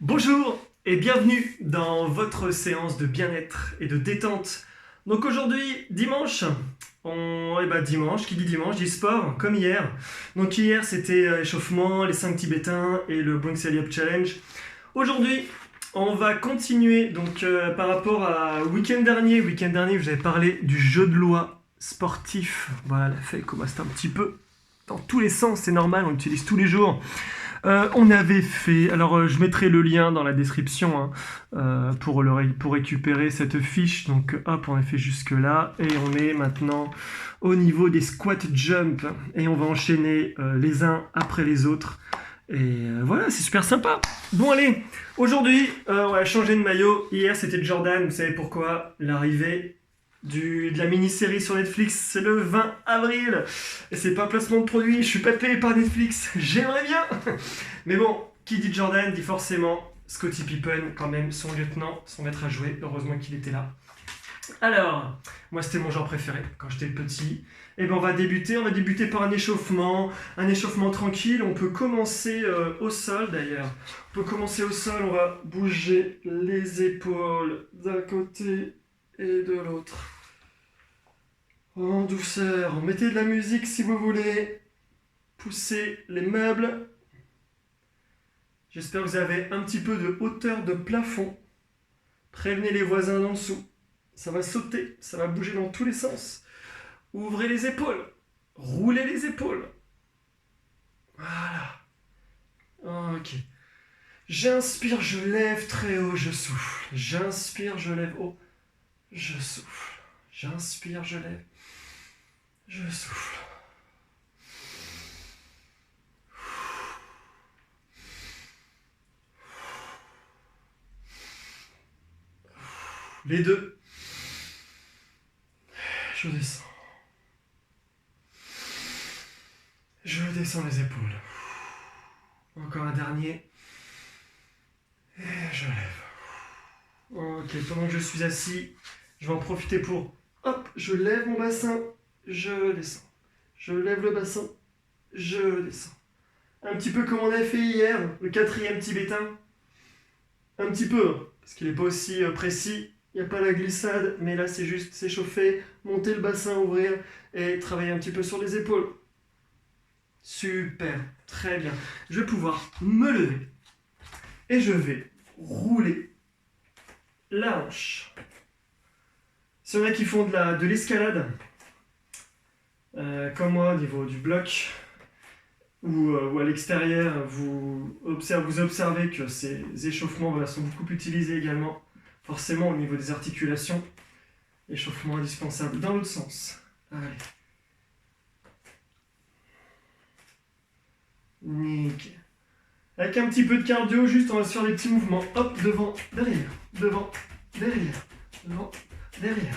Bonjour et bienvenue dans votre séance de bien-être et de détente. Donc aujourd'hui, dimanche, dimanche, qui dit dimanche, dit sport, comme hier. Donc hier, c'était échauffement, les 5 tibétains et le Bronx Up Challenge. Aujourd'hui, on va continuer donc par rapport à week-end dernier. Week-end dernier, je vous avais parlé du jeu de loi sportif. Voilà, la feuille commence un petit peu dans tous les sens, c'est normal, on l'utilise tous les jours. On avait fait, alors je mettrai le lien dans la description pour récupérer cette fiche. Donc hop, on a fait jusque là et on est maintenant au niveau des squat jump et on va enchaîner les uns après les autres. Et voilà, c'est super sympa. Bon allez, aujourd'hui on va changer de maillot. Hier c'était Jordan, vous savez pourquoi? L'arrivée de la mini-série sur Netflix, c'est le 20 avril. Et c'est pas un placement de produit, je suis pas payé par Netflix, j'aimerais bien. Mais bon, qui dit Jordan dit forcément Scottie Pippen, quand même, son lieutenant, son maître à jouer, heureusement qu'il était là. Alors, moi c'était mon genre préféré quand j'étais petit. Et ben on va débuter par un échauffement tranquille. On peut commencer au sol d'ailleurs. On peut commencer au sol, on va bouger les épaules d'un côté et de l'autre. En douceur, mettez de la musique si vous voulez. Poussez les meubles. J'espère que vous avez un petit peu de hauteur de plafond. Prévenez les voisins d'en dessous. Ça va sauter, ça va bouger dans tous les sens. Ouvrez les épaules. Roulez les épaules. Voilà. Ok. J'inspire, je lève très haut, je souffle. J'inspire, je lève haut. Je souffle. J'inspire, je lève. Je souffle. Les deux. Je descends. Je descends les épaules. Encore un dernier. Et je lève. Ok, pendant que je suis assis, je vais en profiter pour... Hop, je lève mon bassin, je descends. Je lève le bassin, je descends. Un petit peu comme on a fait hier, le 4e tibétain. Un petit peu, parce qu'il n'est pas aussi précis. Il n'y a pas la glissade, mais là c'est juste s'échauffer, monter le bassin, ouvrir et travailler un petit peu sur les épaules. Super, très bien. Je vais pouvoir me lever et je vais rouler la hanche. S'il y en a qui font de l'escalade, comme moi au niveau du bloc, ou à l'extérieur, vous observez que ces échauffements sont beaucoup utilisés également, forcément au niveau des articulations. Échauffement indispensable dans l'autre sens. Allez. Nickel. Avec un petit peu de cardio, juste on va se faire des petits mouvements. Hop, devant, derrière, devant, derrière, devant, derrière.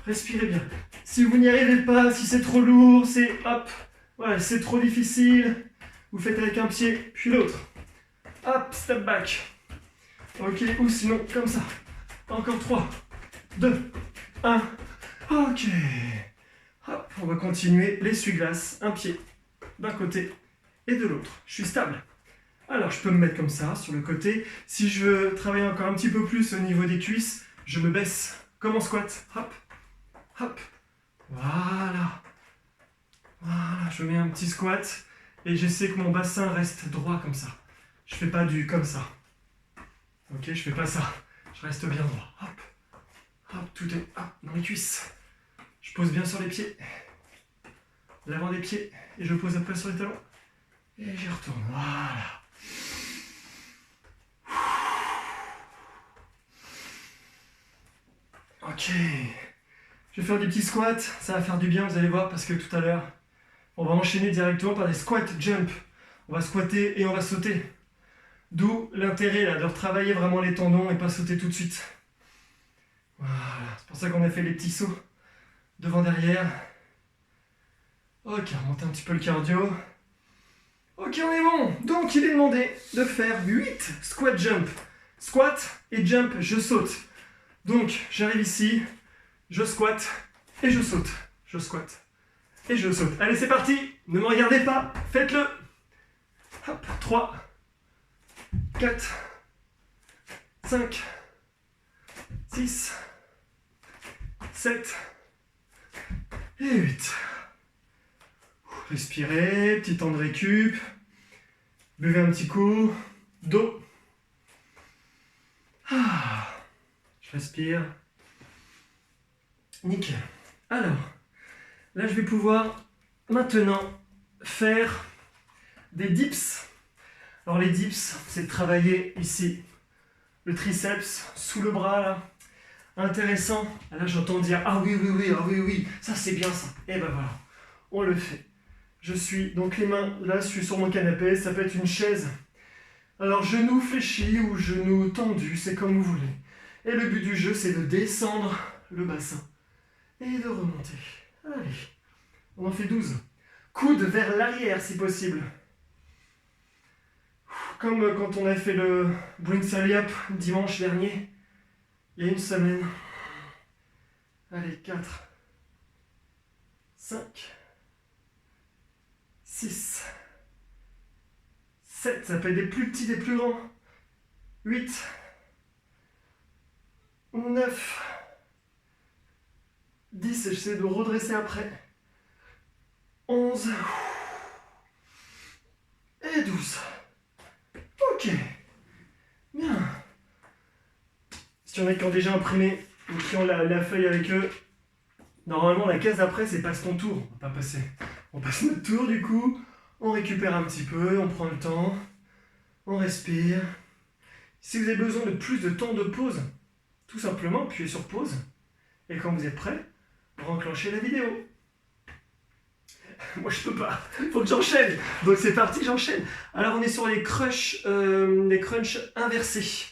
Respirez bien. Si vous n'y arrivez pas, si c'est trop lourd, c'est hop. Voilà, si c'est trop difficile, vous faites avec un pied, puis l'autre. Hop, step back. Ok, ou sinon, comme ça. Encore 3, 2, 1. Ok. Hop, on va continuer l'essuie-glace. Un pied d'un côté et de l'autre. Je suis stable. Alors, je peux me mettre comme ça, sur le côté. Si je veux travailler encore un petit peu plus au niveau des cuisses, je me baisse comme en squat. Hop, hop. Voilà. Voilà, je mets un petit squat et j'essaie que mon bassin reste droit comme ça. Je fais pas du comme ça. Ok, je fais pas ça. Je reste bien droit. Hop, hop, tout est dans les cuisses. Je pose bien sur les pieds. L'avant des pieds et je pose après sur les talons. Et j'y retourne. Voilà. Ok. Je vais faire des petits squats. Ça va faire du bien, vous allez voir, parce que tout à l'heure, on va enchaîner directement par des squat jump. On va squatter et on va sauter. D'où l'intérêt là de retravailler vraiment les tendons et pas sauter tout de suite. Voilà. C'est pour ça qu'on a fait les petits sauts. Devant, derrière. Ok, remonter un petit peu le cardio. Ok, on est bon. Donc, il est demandé de faire 8 squat jump. Squat et jump, je saute. Donc, j'arrive ici, je squatte et je saute. Je squatte et je saute. Allez, c'est parti. Ne me regardez pas. Faites-le. Hop, 3, 4, 5, 6, 7 et 8. Respirez, petit temps de récup. Buvez un petit coup d'eau. Je respire. Nickel. Alors, là je vais pouvoir maintenant faire des dips. Alors les dips, c'est de travailler ici le triceps sous le bras là. Intéressant. Là j'entends dire ah oui, ça c'est bien ça. Et ben voilà, on le fait. Je suis donc les mains là, je suis sur mon canapé, ça peut être une chaise. Alors genoux fléchis ou genoux tendus, c'est comme vous voulez. Et le but du jeu c'est de descendre le bassin et de remonter. Allez, on en fait 12. Coude vers l'arrière si possible. Comme quand on a fait le Bring Sally Up dimanche dernier, il y a une semaine. Allez, 4, 5, 6, 7, ça peut être des plus petits, des plus grands. 8, 9, 10, j'essaie de redresser après. 11 et 12. Ok, bien. Si y en a qui ont déjà imprimé ou qui ont la feuille avec eux, normalement la case après c'est passe ton tour. On va pas passer. On passe notre tour du coup, on récupère un petit peu, on prend le temps, on respire. Si vous avez besoin de plus de temps de pause, tout simplement appuyez sur pause. Et quand vous êtes prêt, renclenchez la vidéo. Moi je peux pas, faut que j'enchaîne. Donc c'est parti, j'enchaîne. Alors on est sur les crunchs inversés.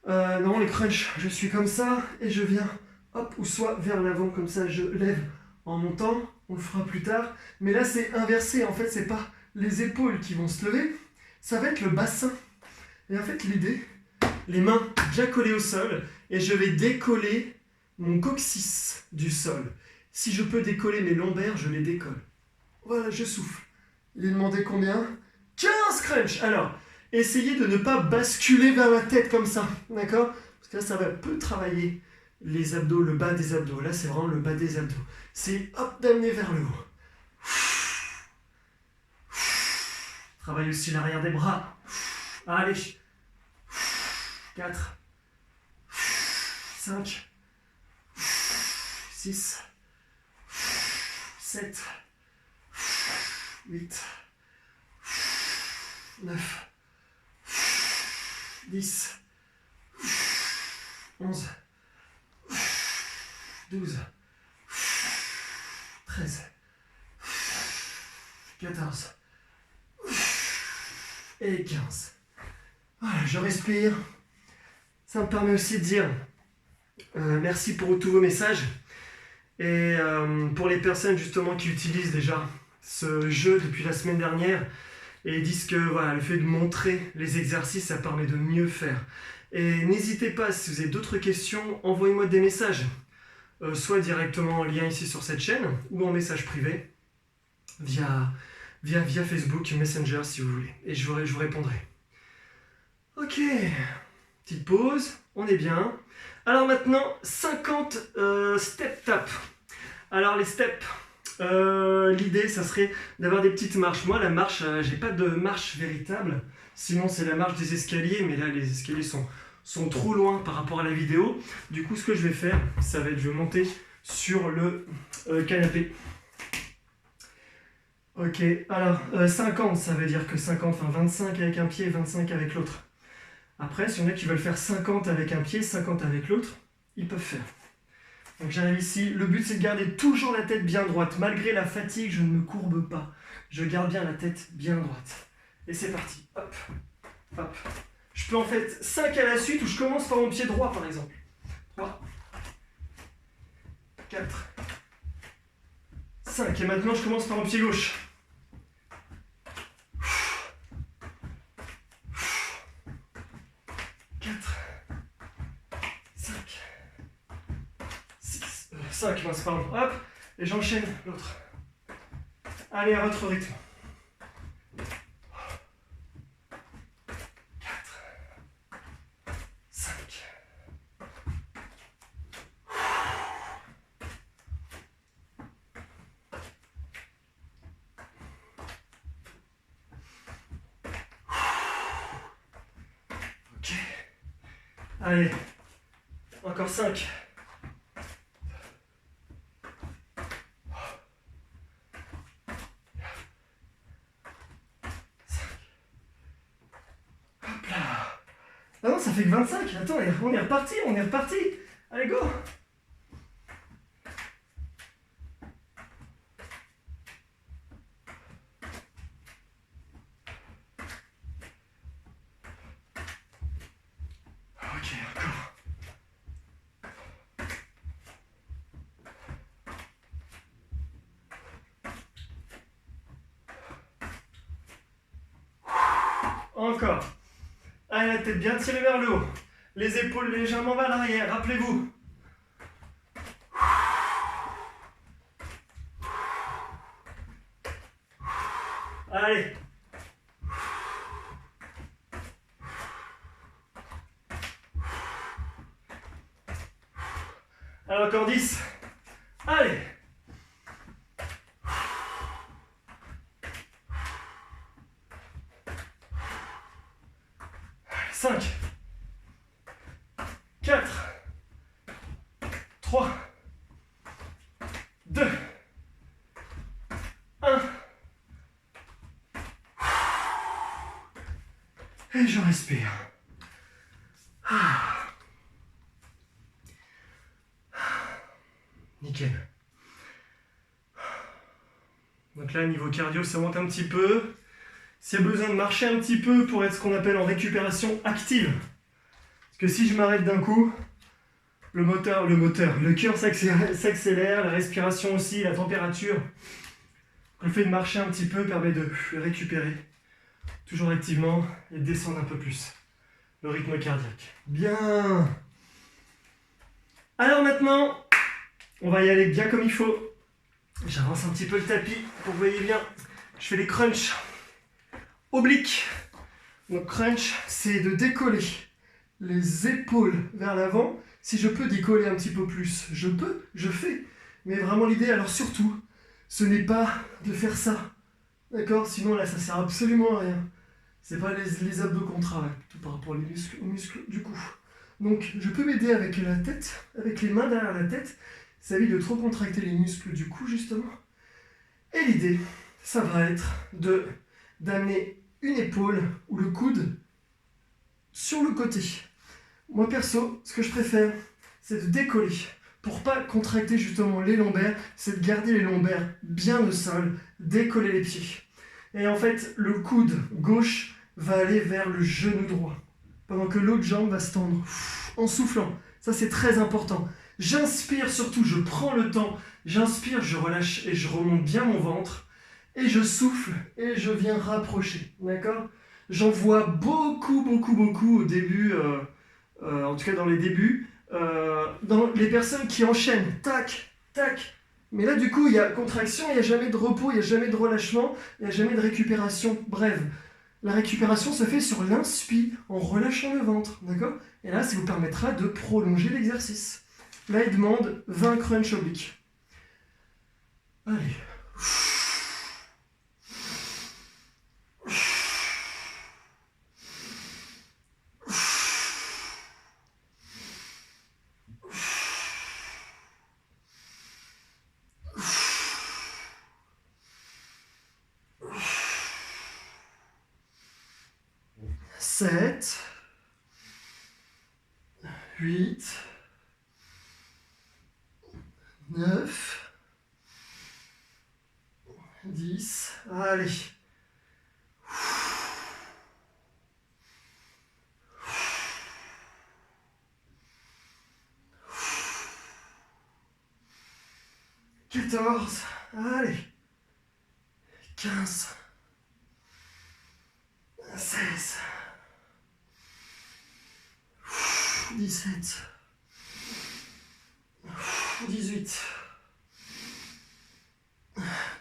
Non, les crunchs, je suis comme ça et je viens, hop, ou soit vers l'avant, comme ça je lève en montant, on le fera plus tard. Mais là c'est inversé, en fait c'est pas les épaules qui vont se lever, ça va être le bassin. Et en fait l'idée, les mains déjà collées au sol, et je vais décoller mon coccyx du sol. Si je peux décoller mes lombaires, je les décolle. Voilà, je souffle. Il est demandé combien ? 15 crunchs. Alors, essayez de ne pas basculer vers la tête comme ça, d'accord ? Parce que là, ça va peu travailler les abdos, le bas des abdos. Là, c'est vraiment le bas des abdos. C'est hop, d'amener vers le haut. Travaille aussi l'arrière des bras. Allez. 4, 5, 6, 7, 8, 9, 10, 11, 12, 13, 14 et 15. Voilà, je respire. Ça me permet aussi de dire merci pour tous vos messages. Et pour les personnes justement qui utilisent déjà ce jeu depuis la semaine dernière et disent que voilà, le fait de montrer les exercices, ça permet de mieux faire. Et n'hésitez pas, si vous avez d'autres questions, envoyez-moi des messages, soit directement en lien ici sur cette chaîne ou en message privé via Facebook, Messenger si vous voulez. Et je vous répondrai. Ok, petite pause, on est bien. Alors maintenant, 50 step tap. Alors les steps, l'idée ça serait d'avoir des petites marches. Moi la marche, j'ai pas de marche véritable, sinon c'est la marche des escaliers, mais là les escaliers sont trop loin par rapport à la vidéo. Du coup ce que je vais faire, ça va être, je vais monter sur le canapé. Ok, alors 50 ça veut dire que 50, enfin 25 avec un pied et 25 avec l'autre. Après, si y en a qui veulent faire 50 avec un pied, 50 avec l'autre, ils peuvent faire. Donc j'arrive ici, le but c'est de garder toujours la tête bien droite. Malgré la fatigue, je ne me courbe pas. Je garde bien la tête bien droite. Et c'est parti, hop, hop. Je peux en fait 5 à la suite où je commence par mon pied droit par exemple. 3, 4, 5. Et maintenant je commence par mon pied gauche. 5, moi c'est pas long. Hop, et j'enchaîne l'autre. Allez, à votre rythme. 4, 5, Ok. Allez. Encore 5. Hop là. Ah non, ça fait que 25. Attends, on est reparti, Allez, go. Ok, encore. Encore. Allez, la tête bien tirée vers le haut. Les épaules légèrement vers l'arrière, rappelez-vous. Allez. Alors encore 10. Allez. 5, 4, 3, 2, 1. Et je respire. Nickel. Donc là, niveau cardio, ça monte un petit peu. S'il y a besoin de marcher un petit peu pour être ce qu'on appelle en récupération active. Parce que si je m'arrête d'un coup, le cœur s'accélère, la respiration aussi, la température. Le fait de marcher un petit peu permet de récupérer, toujours activement, et de descendre un peu plus le rythme cardiaque. Bien. Alors maintenant, on va y aller bien comme il faut. J'avance un petit peu le tapis pour que vous voyez bien. Je fais les crunchs obliques. Donc crunch, c'est de décoller les épaules vers l'avant. Si je peux décoller un petit peu plus, je fais. Mais vraiment l'idée, alors surtout, ce n'est pas de faire ça. D'accord? Sinon là, ça sert absolument à rien. C'est pas les abdos qu'on travaille, tout par rapport aux muscles du cou. Donc je peux m'aider avec la tête, avec les mains derrière la tête. Ça évite de trop contracter les muscles du cou justement. Et l'idée, ça va être d'amener une épaule ou le coude sur le côté. Moi perso, ce que je préfère, c'est de décoller. Pour pas contracter justement les lombaires, c'est de garder les lombaires bien au sol, décoller les pieds. Et en fait, le coude gauche va aller vers le genou droit, pendant que l'autre jambe va se tendre en soufflant. Ça, c'est très important. J'inspire surtout, je prends le temps, j'inspire, je relâche et je remonte bien mon ventre. Et je souffle et je viens rapprocher, d'accord? J'en vois beaucoup au début, en tout cas dans les débuts, dans les personnes qui enchaînent, tac, tac. Mais là du coup, il y a contraction, il n'y a jamais de repos, il n'y a jamais de relâchement, il n'y a jamais de récupération. Bref, la récupération se fait sur l'inspire, en relâchant le ventre, d'accord? Et là, ça vous permettra de prolonger l'exercice. Là, il demande 20 crunch obliques. Allez. 7, 8, 9, 10, allez. « 14, allez. 15, 16, 17, 18,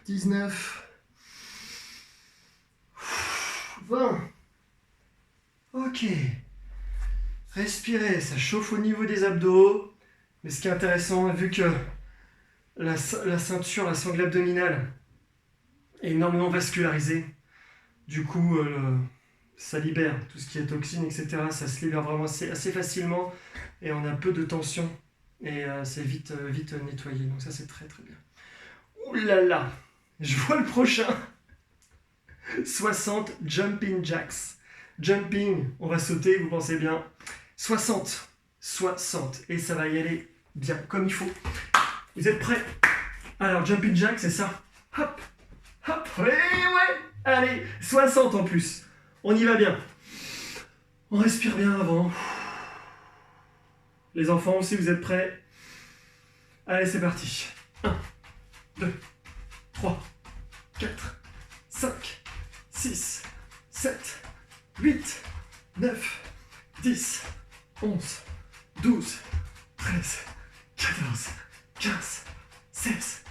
19, 20. Ok. Respirez, ça chauffe au niveau des abdos. Mais ce qui est intéressant, vu que la ceinture, la sangle abdominale est énormément vascularisée, du coup, ça libère tout ce qui est toxine, etc. Ça se libère vraiment assez facilement et on a peu de tension et c'est vite nettoyé. Donc ça, c'est très très bien. Ouh là là, je vois le prochain. 60 jumping jacks. Jumping, on va sauter, vous pensez bien. 60. Et ça va y aller bien, comme il faut. Vous êtes prêts? Alors, jumping jack, c'est ça. Hop, hop, ouais. Allez, 60 en plus. On y va bien. On respire bien avant. Les enfants aussi, vous êtes prêts? Allez, c'est parti. 1, 2, 3, 4, 5, 6, 7, 8, 9, 10, 11, 12, 13, 14, 15, 16,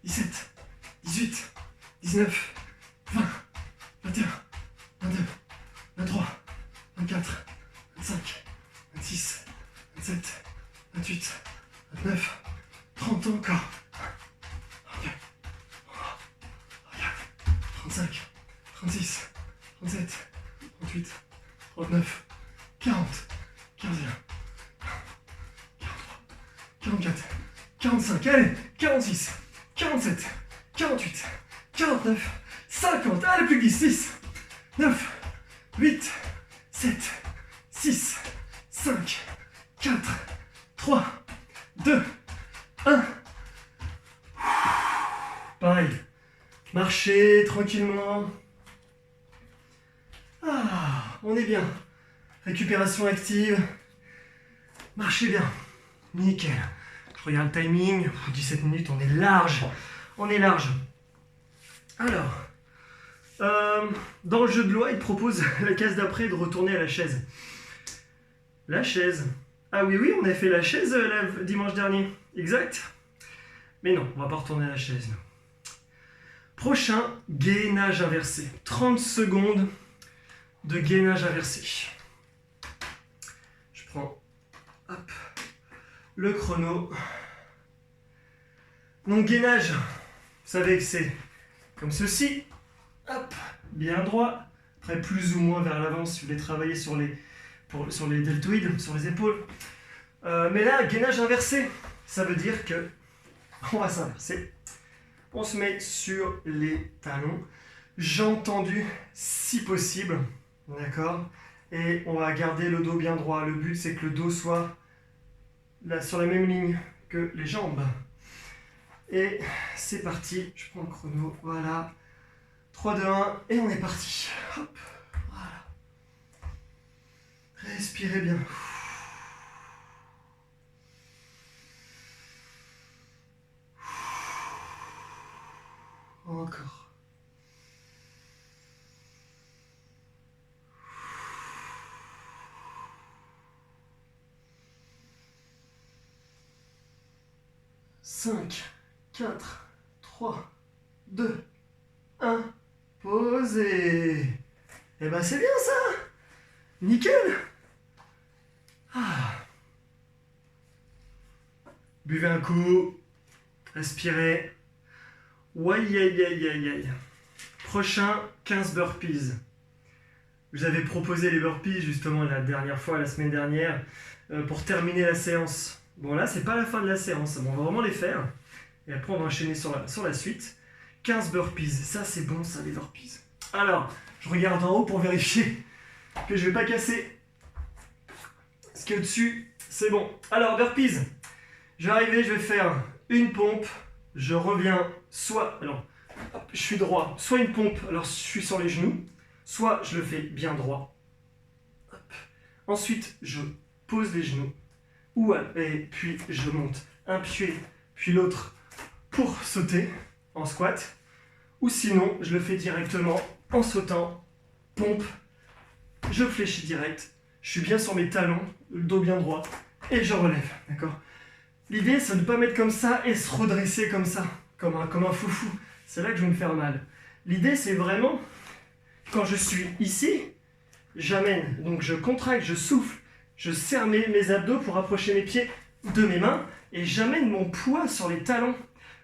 17, 18, 19, 20, 21, 22, 23, 24, 25, 26, 27, 28, 29, 30 encore. 35, 36, 37, 38, 39, 40, 41, 43, 44, 45, allez, 46, 47, 48, 49, 50, allez, plus que 10, 6, 9, 8, 7, 6, 5, 4, 3, 2, 1. Pareil. Marchez tranquillement. Ah, on est bien. Récupération active. Marchez bien. Nickel. Je regarde le timing. 17 minutes, on est large. On est large. Alors, dans le jeu de loi, il propose la case d'après de retourner à la chaise. La chaise. Ah oui, on a fait la chaise dimanche dernier. Exact. Mais non, on va pas retourner à la chaise. Prochain, gainage inversé. 30 secondes de gainage inversé. Je prends le chrono. Donc gainage, vous savez que c'est comme ceci. Hop, bien droit. Après plus ou moins vers l'avant si vous voulez travailler sur les deltoïdes, sur les épaules. Mais là, gainage inversé, ça veut dire que on va s'inverser. On se met sur les talons, jambes tendues si possible, d'accord? Et on va garder le dos bien droit. Le but, c'est que le dos soit là, sur la même ligne que les jambes. Et c'est parti, je prends le chrono, voilà. 3, 2, 1, et on est parti. Hop, voilà. Respirez bien. Encore. Cinq, 4, 3, 2, 1. Posez. Eh ben c'est bien ça. Nickel. Ah. Buvez un coup. Respirez. Aïe. Prochain, 15 burpees. Je vous avais proposé les burpees justement la dernière fois, la semaine dernière, pour terminer la séance. Bon là, c'est pas la fin de la séance, bon, on va vraiment les faire. Et après, on va enchaîner sur la suite. 15 burpees, ça c'est bon ça, les burpees. Alors, je regarde en haut pour vérifier que je vais pas casser ce qu'il y a au-dessus. C'est bon. Alors, burpees. Je vais arriver, je vais faire une pompe. Je reviens soit, alors, hop, je suis droit, soit une pompe, alors je suis sur les genoux, soit je le fais bien droit. Hop. Ensuite, je pose les genoux, et puis je monte un pied, puis l'autre pour sauter en squat. Ou sinon, je le fais directement en sautant, pompe, je fléchis direct, je suis bien sur mes talons, le dos bien droit, et je relève, d'accord? L'idée, c'est de ne pas mettre comme ça et se redresser comme ça, comme un foufou. C'est là que je vais me faire mal. L'idée, c'est vraiment, quand je suis ici, j'amène, donc je contracte, je souffle, je serre mes abdos pour approcher mes pieds de mes mains, et j'amène mon poids sur les talons.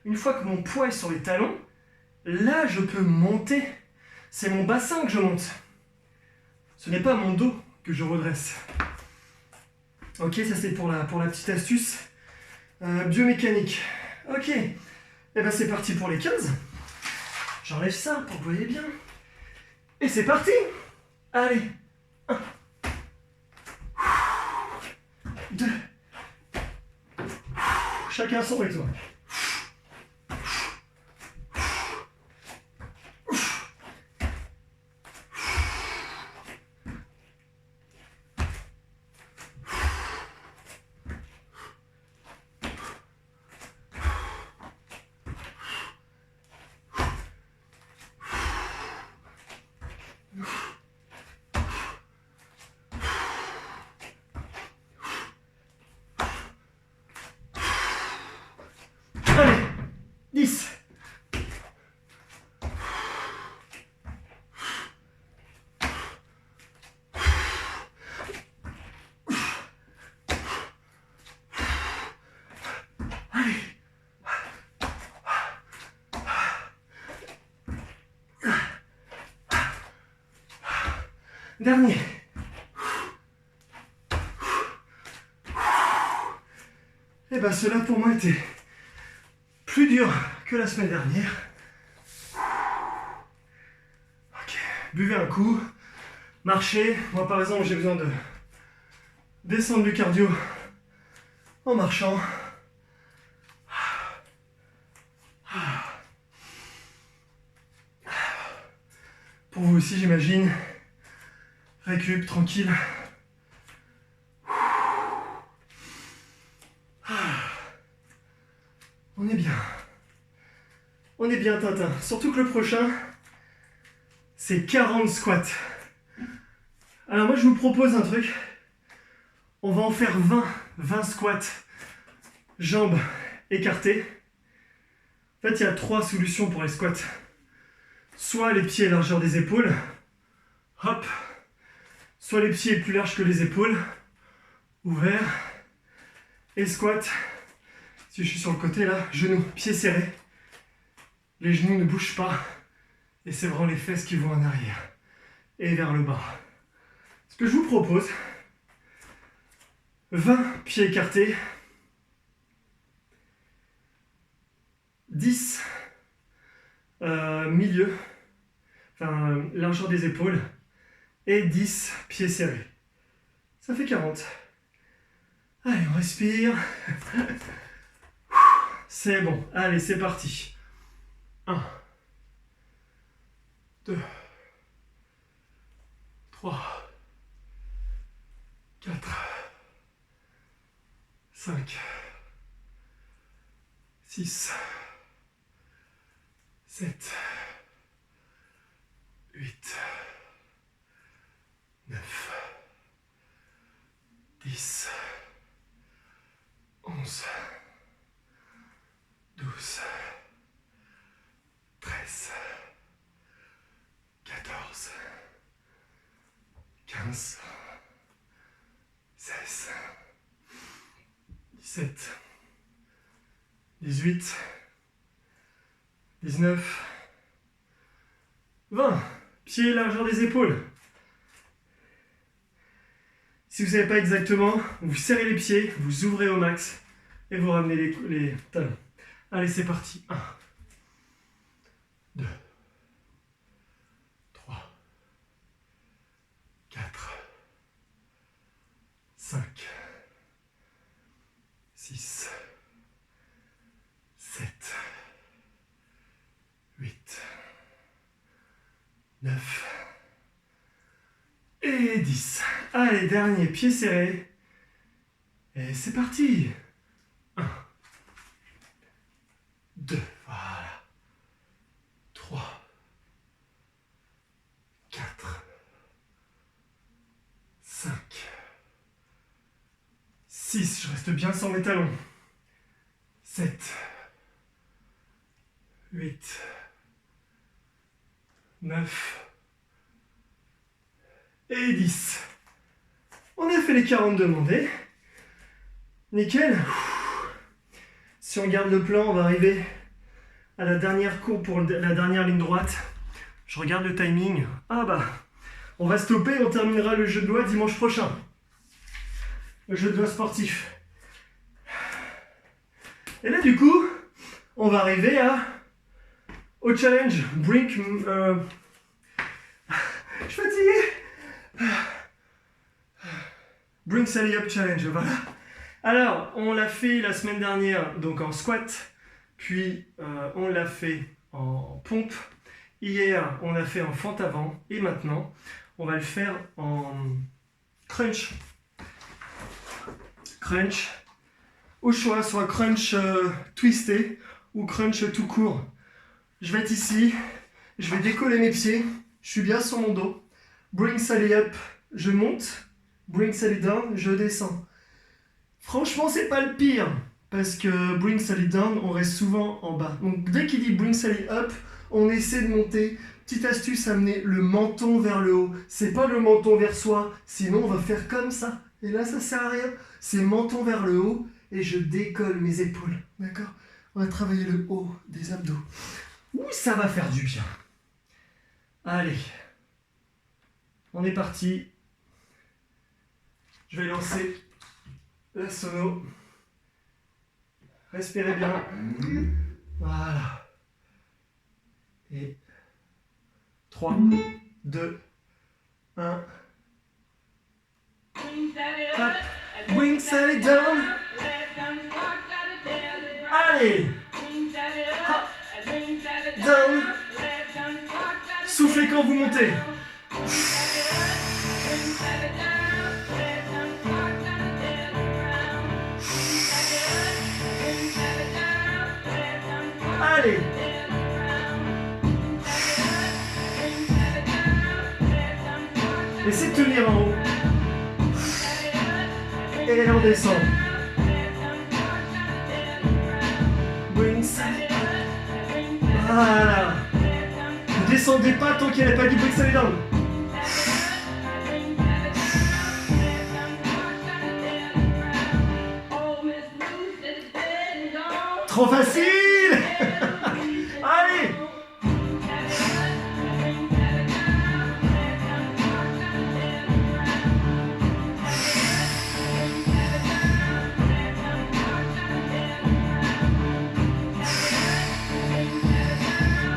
Une fois que mon poids est sur les talons, là, je peux monter. C'est mon bassin que je monte. Ce n'est pas mon dos que je redresse. Ok, ça c'est pour la petite astuce biomécanique. Ok, et ben c'est parti pour les 15. J'enlève ça pour que vous voyez bien. Et c'est parti. Allez. 1, 2. Chacun son rythme. Allez, 10. Allez. Dernier. Et ben cela pour moi était plus dur que la semaine dernière. Ok, buvez un coup, marchez. Moi par exemple j'ai besoin de descendre du cardio en marchant. Pour vous aussi j'imagine. Récup, tranquille. On est bien. On est bien, Tintin. Surtout que le prochain, c'est 40 squats. Alors moi, je vous propose un truc. On va en faire 20 squats. Jambes écartées. En fait, il y a 3 solutions pour les squats. Soit les pieds largeur des épaules. Hop. Soit les pieds plus larges que les épaules. Ouverts. Et squat. Si je suis sur le côté là, genoux, pieds serrés. Les genoux ne bougent pas. Et c'est vraiment les fesses qui vont en arrière. Et vers le bas. Ce que je vous propose, 20 pieds écartés. 10 milieu. Enfin, largeur des épaules. Et 10 pieds serrés. Ça fait 40. Allez, on respire. C'est bon. Allez, c'est parti. 1, 2, 3, 4, 5, 6, 7, 8, 9, 10, 11, 12, 13, 14, 15, 16, 17, 18, 19, 20. Pieds largeur des épaules. Si vous ne savez pas exactement, vous serrez les pieds, vous ouvrez au max et vous ramenez les talons. Allez, c'est parti. 1, 2, 3, 4, 5, 6, 7, 8, 9 et 10. Allez, dernier, pied serré. Et c'est parti. 1, 2, voilà. 3, 4, 5, 6, je reste bien sans mes talons. 7, 8, 9 et 10. On a fait les 40 demandés. Nickel. Si on garde le plan, on va arriver à la dernière courbe pour la dernière ligne droite. Je regarde le timing. Ah bah, On va stopper, on terminera le jeu de doigts dimanche prochain. Le jeu de doigts sportif. Et là, du coup, on va arriver au challenge. Je suis fatigué. Bring Sally Up Challenge, voilà. Alors, on l'a fait la semaine dernière, donc en squat. Puis, on l'a fait en pompe. Hier, on l'a fait en fente avant. Et maintenant, on va le faire en crunch. Crunch. Au choix, soit crunch twisté ou crunch tout court. Je vais être ici. Je vais décoller mes pieds. Je suis bien sur mon dos. Bring Sally Up, je monte. Bring Sally Down, je descends. Franchement, c'est pas le pire. Parce que Bring Sally Down, on reste souvent en bas. Donc dès qu'il dit Bring Sally Up, on essaie de monter. Petite astuce, amener le menton vers le haut. C'est pas le menton vers soi, sinon on va faire comme ça. Et là, ça sert à rien. C'est menton vers le haut et je décolle mes épaules. D'accord? On va travailler le haut des abdos. Ouh, ça va faire du bien. Allez. On est parti. Je vais lancer la sono. Respirez bien. Voilà. Et 3, 2, 1. Hop. Bring Sally down. Allez. Hop. Down. Soufflez quand vous montez. Allez. Essayez de tenir en haut. Et on descend. Bring Sally. Voilà. Ne descendez pas tant qu'il n'y a pas dit Bring Sally down. Trop facile. Allez.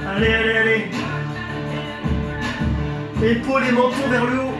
Allez, allez, allez. Épaules et menton vers le haut.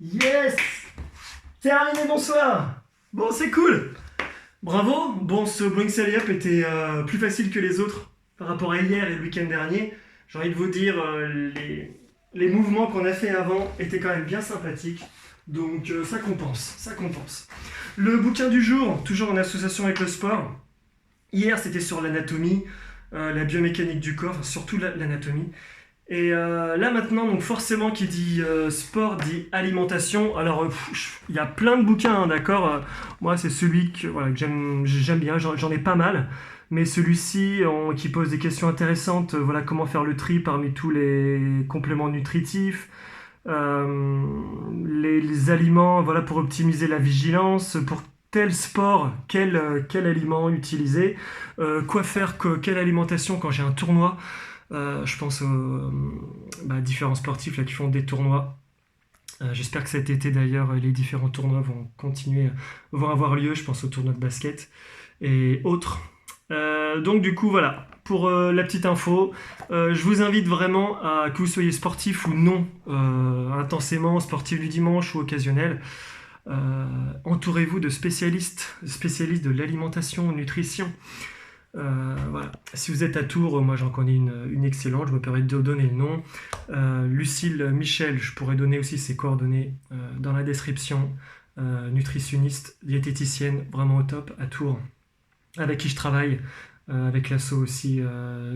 Yes! Terminé, bonsoir! Bon, c'est cool! Bravo! Bon, ce Blink Sally Up était plus facile que les autres par rapport à hier et le week-end dernier. J'ai envie de vous dire, les mouvements qu'on a fait avant étaient quand même bien sympathiques. Donc ça compense, ça compense. Le bouquin du jour, toujours en association avec le sport. Hier, c'était sur l'anatomie, la biomécanique du corps, enfin, surtout l'anatomie. Et là maintenant, donc forcément, qui dit sport dit alimentation. Alors, il y a plein de bouquins, hein, d'accord. Moi, c'est celui voilà, que j'aime bien, j'en ai pas mal. Mais celui-ci, qui pose des questions intéressantes, voilà, comment faire le tri parmi tous les compléments nutritifs, les aliments, voilà, pour optimiser la vigilance, pour tel sport, quel aliment utiliser, quoi faire, quelle alimentation quand j'ai un tournoi. Je pense aux différents sportifs là, qui font des tournois. J'espère que cet été d'ailleurs, les différents tournois vont avoir lieu. Je pense aux tournois de basket et autres. Donc du coup voilà, pour la petite info, je vous invite vraiment à que vous soyez sportif ou non, intensément, sportif du dimanche ou occasionnel. Entourez-vous de spécialistes de l'alimentation, nutrition. Voilà. Si vous êtes à Tours, moi j'en connais une excellente, je me permets de donner le nom. Lucille Michel, je pourrais donner aussi ses coordonnées dans la description. Nutritionniste, diététicienne, vraiment au top à Tours, avec qui je travaille, avec l'asso aussi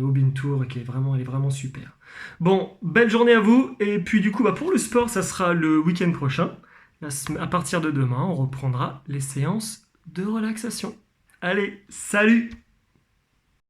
Aubin Tour, elle est vraiment super. Bon, belle journée à vous, et puis du coup pour le sport, ça sera le week-end prochain. À partir de demain, on reprendra les séances de relaxation. Allez, salut!